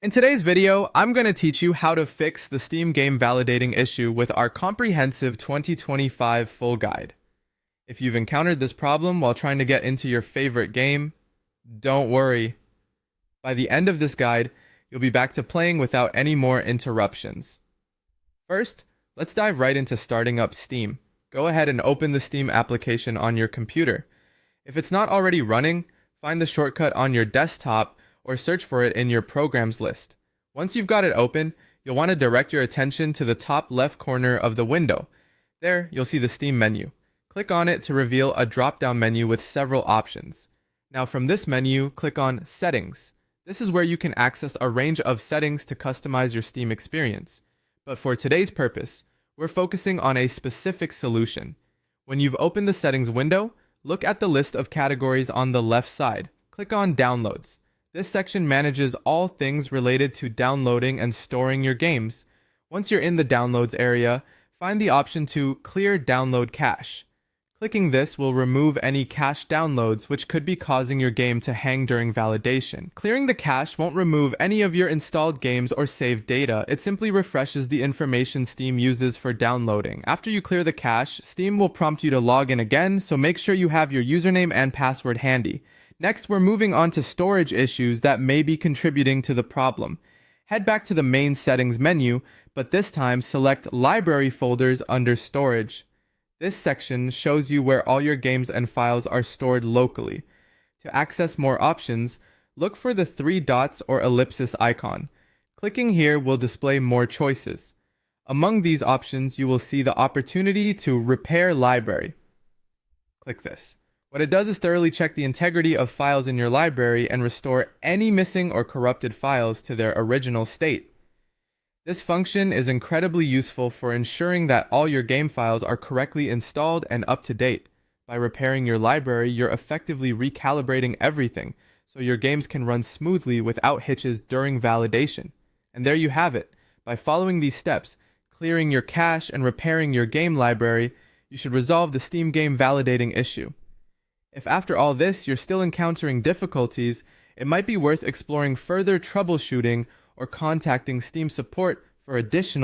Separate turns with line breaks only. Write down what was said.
In today's video, I'm going to teach you how to fix the Steam game validating issue with our comprehensive 2025 full guide. If you've encountered this problem while trying to get into your favorite game, don't worry. By the end of this guide, you'll be back to playing without any more interruptions. First, let's dive right into starting up Steam. Go ahead and open the Steam application on your computer. If it's not already running, find the shortcut on your desktop or search for it in your programs list. Once you've got it open, you'll want to direct your attention to the top left corner of the window. There, you'll see the Steam menu. Click on it to reveal a drop-down menu with several options. Now from this menu, click on Settings. This is where you can access a range of settings to customize your Steam experience. But for today's purpose, we're focusing on a specific solution. When you've opened the settings window, look at the list of categories on the left side. Click on Downloads. This section manages all things related to downloading and storing your games. Once you're in the Downloads area, find the option to Clear Download Cache. Clicking this will remove any cache downloads which could be causing your game to hang during validation. Clearing the cache won't remove any of your installed games or saved data, it simply refreshes the information Steam uses for downloading. After you clear the cache, Steam will prompt you to log in again, so make sure you have your username and password handy. Next, we're moving on to storage issues that may be contributing to the problem. Head back to the main settings menu, but this time select Library folders under Storage. This section shows you where all your games and files are stored locally. To access more options, look for the three dots or ellipsis icon. Clicking here will display more choices. Among these options, you will see the opportunity to Repair Library. Click this. What it does is thoroughly check the integrity of files in your library and restore any missing or corrupted files to their original state. This function is incredibly useful for ensuring that all your game files are correctly installed and up to date. By repairing your library, you're effectively recalibrating everything, so your games can run smoothly without hitches during validation. And there you have it. By following these steps, clearing your cache and repairing your game library, you should resolve the Steam game validating issue. If after all this you're still encountering difficulties, it might be worth exploring further troubleshooting or contacting Steam support for additional